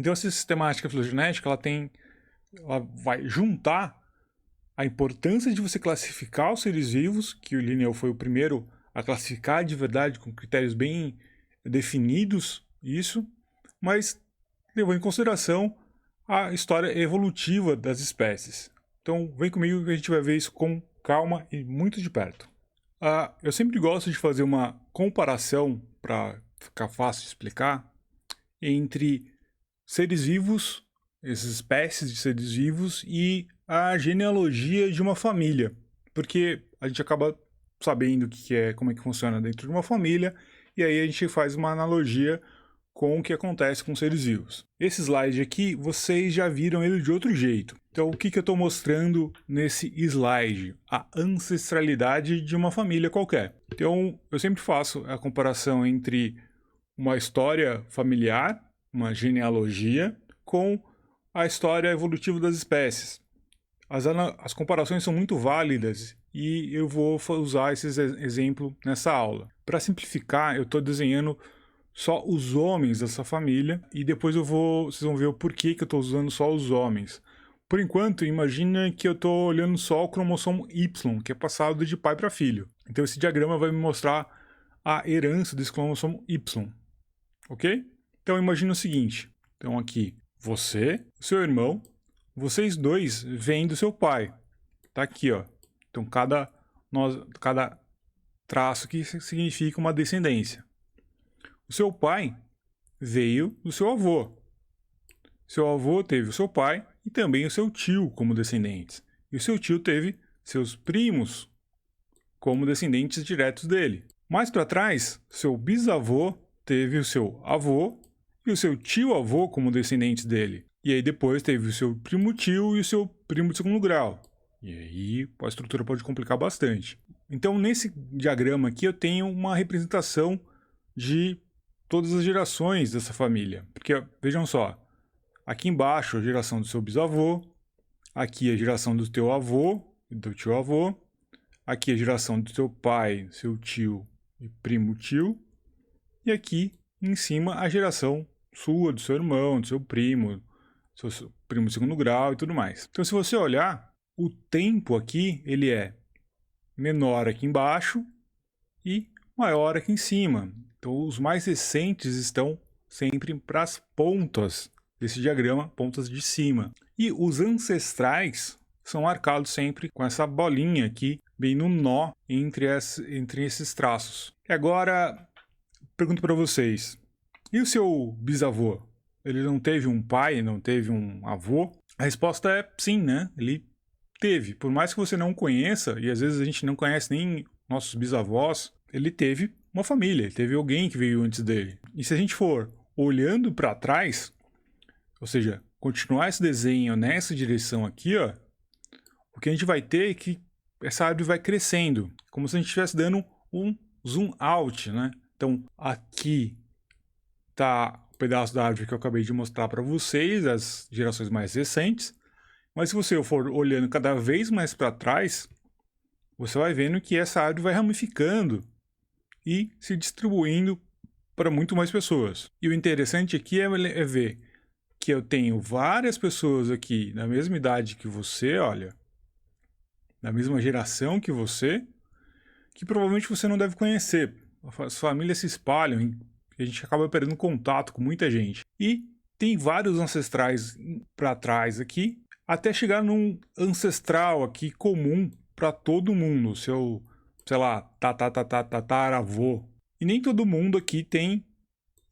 Então essa sistemática filogenética, ela vai juntar a importância de você classificar os seres vivos, que o Linneo foi o primeiro a classificar de verdade com critérios bem definidos, isso, mas levou em consideração a história evolutiva das espécies. Então vem comigo que a gente vai ver isso com calma e muito de perto. Eu sempre gosto de fazer uma comparação, para ficar fácil de explicar, entre seres vivos, essas espécies de seres vivos, e a genealogia de uma família. Porque a gente acaba sabendo como é que funciona dentro de uma família, e aí a gente faz uma analogia com o que acontece com seres vivos. Esse slide aqui, vocês já viram ele de outro jeito. Então, o que eu estou mostrando nesse slide? A ancestralidade de uma família qualquer. Então, eu sempre faço a comparação entre uma história familiar, uma genealogia, com a história evolutiva das espécies. As comparações são muito válidas e eu vou usar esse exemplo nessa aula. Para simplificar, eu estou desenhando só os homens dessa família e depois vocês vão ver o porquê que eu estou usando só os homens. Por enquanto, imagina que eu estou olhando só o cromossomo Y, que é passado de pai para filho. Então esse diagrama vai me mostrar a herança desse cromossomo Y, ok? Então imagina o seguinte, então aqui, você, o seu irmão, vocês dois vêm do seu pai. Tá aqui, ó. Então cada traço aqui significa uma descendência. O seu pai veio do seu avô. Seu avô teve o seu pai e também o seu tio como descendentes. E o seu tio teve seus primos como descendentes diretos dele. Mais para trás, seu bisavô teve o seu avô e o seu tio-avô como descendentes dele. E aí depois teve o seu primo-tio e o seu primo de segundo grau. E aí a estrutura pode complicar bastante. Então nesse diagrama aqui eu tenho uma representação de todas as gerações dessa família. Porque vejam só, aqui embaixo a geração do seu bisavô, aqui a geração do teu avô e do teu avô, aqui a geração do teu pai, seu tio e primo-tio, e aqui em cima a geração sua, do seu irmão, do seu primo de segundo grau e tudo mais. Então se você olhar, o tempo aqui ele é menor aqui embaixo e maior aqui em cima. Então os mais recentes estão sempre para as pontas desse diagrama, pontas de cima. E os ancestrais são marcados sempre com essa bolinha aqui, bem no nó entre esses traços. E agora, pergunto para vocês, e o seu bisavô? Ele não teve um pai, não teve um avô? A resposta é sim, né? Ele teve. Por mais que você não conheça, e às vezes a gente não conhece nem nossos bisavós, ele teve uma família, ele teve alguém que veio antes dele. E se a gente for olhando para trás, ou seja, continuar esse desenho nessa direção aqui, ó, o que a gente vai ter é que essa árvore vai crescendo, como se a gente estivesse dando um zoom out, né? Então, aqui está o pedaço da árvore que eu acabei de mostrar para vocês, as gerações mais recentes. Mas se você for olhando cada vez mais para trás, você vai vendo que essa árvore vai ramificando e se distribuindo para muito mais pessoas. E o interessante aqui é ver que eu tenho várias pessoas aqui na mesma idade que você, olha, na mesma geração que você, que provavelmente você não deve conhecer. As famílias se espalham e a gente acaba perdendo contato com muita gente. E tem vários ancestrais para trás aqui, até chegar num ancestral aqui comum para todo mundo, seu, sei lá, tataravô. E nem todo mundo aqui tem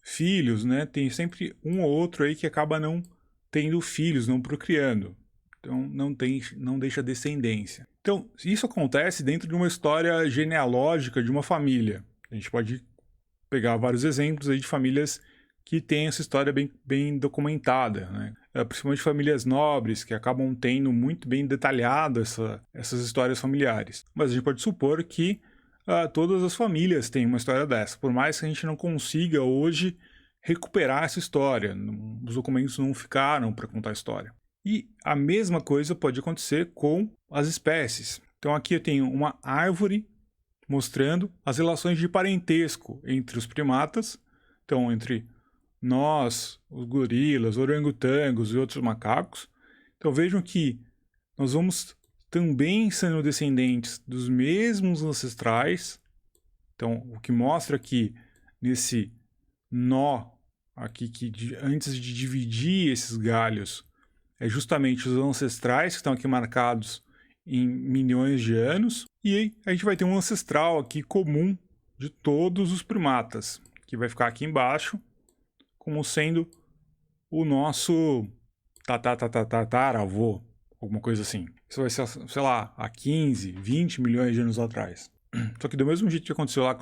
filhos, né? Tem sempre um ou outro aí que acaba não tendo filhos, não procriando. Então não deixa descendência. Então, isso acontece dentro de uma história genealógica de uma família. A gente pode pegar vários exemplos aí de famílias que têm essa história bem documentada, né? Principalmente famílias nobres, que acabam tendo muito bem detalhado essas histórias familiares. Mas a gente pode supor que todas as famílias têm uma história dessa, por mais que a gente não consiga hoje recuperar essa história. Os documentos não ficaram para contar a história. E a mesma coisa pode acontecer com as espécies. Então aqui eu tenho uma árvore mostrando as relações de parentesco entre os primatas, então entre nós, os gorilas, orangotangos e outros macacos. Então vejam que nós vamos também sendo descendentes dos mesmos ancestrais. Então, o que mostra que nesse nó aqui, que antes de dividir esses galhos, é justamente os ancestrais que estão aqui marcados em milhões de anos. E aí a gente vai ter um ancestral aqui comum de todos os primatas, que vai ficar aqui embaixo, como sendo o nosso tataravô, alguma coisa assim. Isso vai ser, sei lá, há 15, 20 milhões de anos atrás. Só que do mesmo jeito que aconteceu lá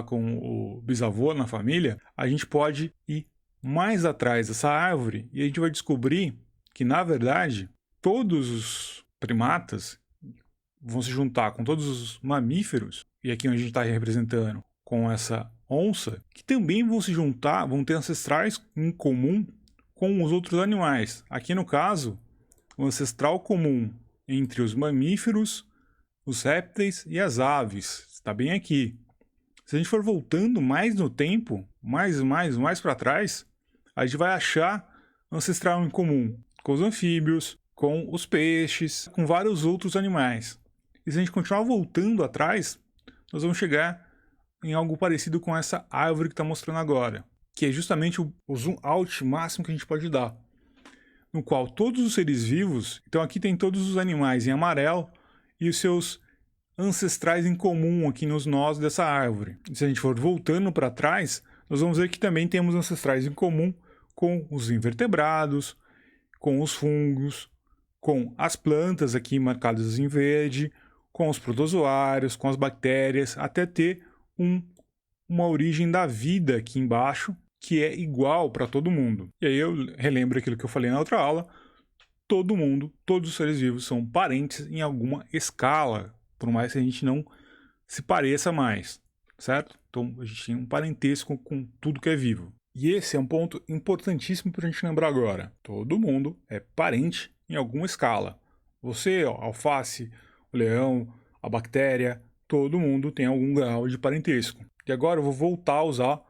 com o bisavô na família, a gente pode ir mais atrás dessa árvore e a gente vai descobrir que, na verdade, todos os primatas vão se juntar com todos os mamíferos, e aqui onde a gente está representando com essa onça, que também vão se juntar, vão ter ancestrais em comum com os outros animais. Aqui no caso, o ancestral comum entre os mamíferos, os répteis e as aves. Está bem aqui. Se a gente for voltando mais no tempo, mais para trás, a gente vai achar ancestral em comum com os anfíbios, com os peixes, com vários outros animais. E se a gente continuar voltando atrás, nós vamos chegar em algo parecido com essa árvore que está mostrando agora, que é justamente o zoom out máximo que a gente pode dar, no qual todos os seres vivos, então aqui tem todos os animais em amarelo e os seus ancestrais em comum aqui nos nós dessa árvore. E se a gente for voltando para trás, nós vamos ver que também temos ancestrais em comum com os invertebrados, com os fungos, com as plantas aqui marcadas em verde, com os protozoários, com as bactérias, até ter uma origem da vida aqui embaixo, que é igual para todo mundo. E aí eu relembro aquilo que eu falei na outra aula, todo mundo, todos os seres vivos são parentes em alguma escala, por mais que a gente não se pareça mais, certo? Então a gente tem um parentesco com tudo que é vivo. E esse é um ponto importantíssimo para a gente lembrar agora. Todo mundo é parente em alguma escala. Você, ó, a alface, o leão, a bactéria, todo mundo tem algum grau de parentesco. E agora eu vou voltar a usar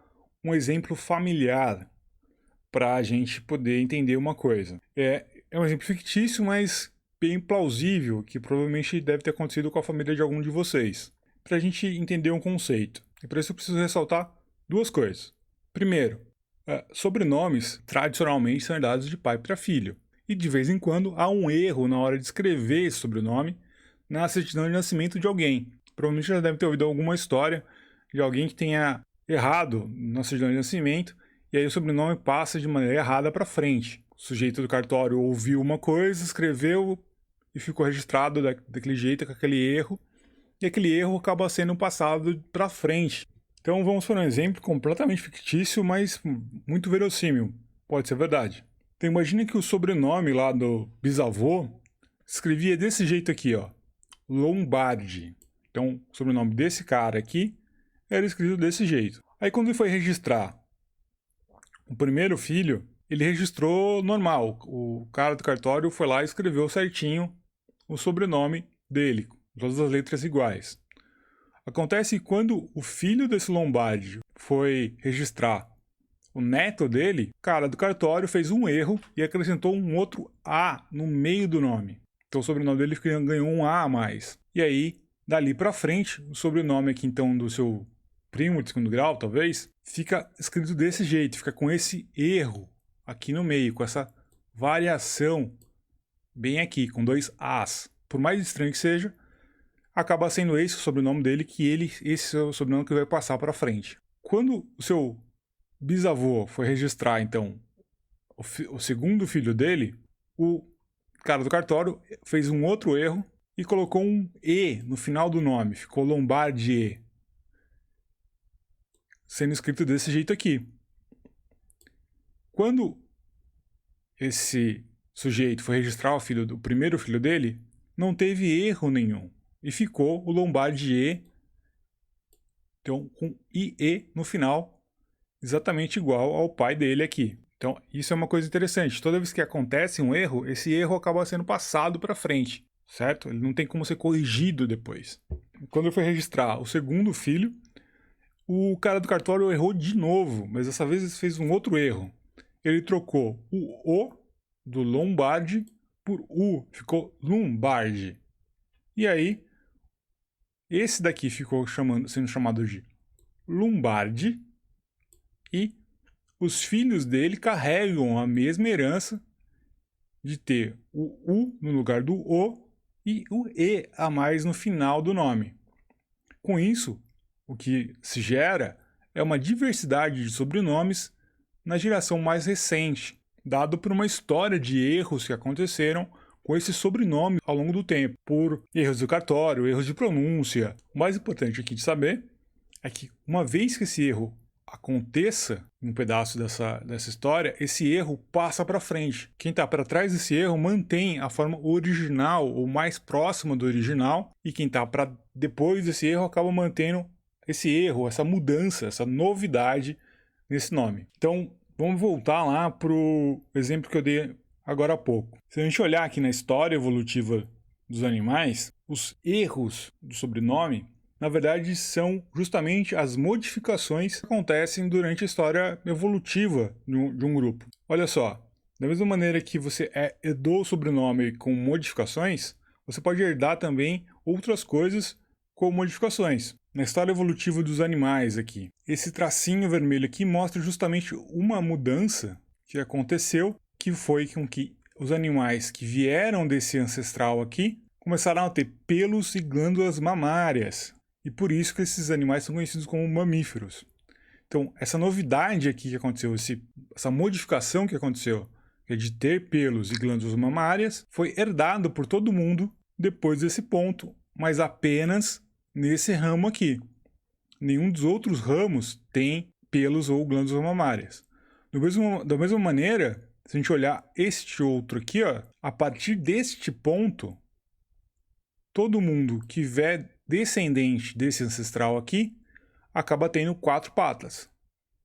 um exemplo familiar para a gente poder entender uma coisa. É um exemplo fictício, mas bem plausível, que provavelmente deve ter acontecido com a família de algum de vocês. Para a gente entender um conceito. E para isso eu preciso ressaltar duas coisas. Primeiro, sobrenomes tradicionalmente são herdados de pai para filho. E de vez em quando há um erro na hora de escrever esse sobrenome na certidão de nascimento de alguém. Provavelmente já deve ter ouvido alguma história de alguém que tenha errado na certidão de nascimento e aí o sobrenome passa de maneira errada para frente. O sujeito do cartório ouviu uma coisa, escreveu e ficou registrado daquele jeito, com aquele erro, e aquele erro acaba sendo passado para frente. Então vamos por um exemplo completamente fictício, mas muito verossímil. Pode ser verdade. Então imagine que o sobrenome lá do bisavô escrevia desse jeito aqui, ó, Lombardi. Então o sobrenome desse cara aqui era escrito desse jeito. Aí quando ele foi registrar o primeiro filho, ele registrou normal. O cara do cartório foi lá e escreveu certinho o sobrenome dele, todas as letras iguais. Acontece que quando o filho desse Lombardi foi registrar o neto dele, o cara do cartório fez um erro e acrescentou um outro A no meio do nome. Então o sobrenome dele ganhou um A a mais. E aí, dali pra frente, o sobrenome aqui então do seu primo de segundo grau, talvez, fica escrito desse jeito, fica com esse erro aqui no meio, com essa variação bem aqui, com dois As. Por mais estranho que seja, acaba sendo esse o sobrenome dele, esse é o sobrenome que vai passar para frente. Quando o seu bisavô foi registrar, então, o segundo filho dele, o cara do cartório fez um outro erro e colocou um E no final do nome, ficou Lombardi, sendo escrito desse jeito aqui. Quando esse sujeito foi registrar o primeiro filho dele, não teve erro nenhum. E ficou o Lombardi, então com IE no final, exatamente igual ao pai dele aqui. Então isso é uma coisa interessante. Toda vez que acontece um erro, esse erro acaba sendo passado para frente, certo? Ele não tem como ser corrigido depois. Quando ele foi registrar o segundo filho, O cara do cartório errou de novo, mas dessa vez ele fez um outro erro. Ele trocou o do Lombardi por U, ficou Lombardi. E aí, esse daqui ficou sendo chamado de Lombardi, e os filhos dele carregam a mesma herança de ter o U no lugar do O e o E a mais no final do nome. Com isso, o que se gera é uma diversidade de sobrenomes na geração mais recente, dado por uma história de erros que aconteceram com esse sobrenome ao longo do tempo, por erros do cartório, erros de pronúncia. O mais importante aqui de saber é que, uma vez que esse erro aconteça em um pedaço dessa história, esse erro passa para frente. Quem está para trás desse erro mantém a forma original ou mais próxima do original, e quem está para depois desse erro acaba mantendo esse erro, essa mudança, essa novidade nesse nome. Então, vamos voltar lá para o exemplo que eu dei agora há pouco. Se a gente olhar aqui na história evolutiva dos animais, os erros do sobrenome, na verdade, são justamente as modificações que acontecem durante a história evolutiva de um grupo. Olha só, da mesma maneira que você herdou o sobrenome com modificações, você pode herdar também outras coisas com modificações. Na história evolutiva dos animais aqui, esse tracinho vermelho aqui mostra justamente uma mudança que aconteceu, que foi com que os animais que vieram desse ancestral aqui começaram a ter pelos e glândulas mamárias. E por isso que esses animais são conhecidos como mamíferos. Então, essa novidade aqui que aconteceu, essa modificação que aconteceu, que é de ter pelos e glândulas mamárias, foi herdado por todo mundo depois desse ponto, mas apenas nesse ramo aqui. Nenhum dos outros ramos tem pelos ou glândulas mamárias. Da mesma maneira, se a gente olhar este outro aqui, ó, a partir deste ponto, todo mundo que tiver descendente desse ancestral aqui acaba tendo 4 patas.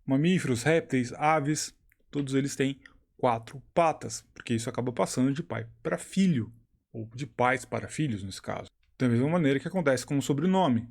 Mamíferos, répteis, aves, todos eles têm 4 patas, porque isso acaba passando de pai para filho, ou de pais para filhos nesse caso. Da mesma maneira que acontece com o sobrenome.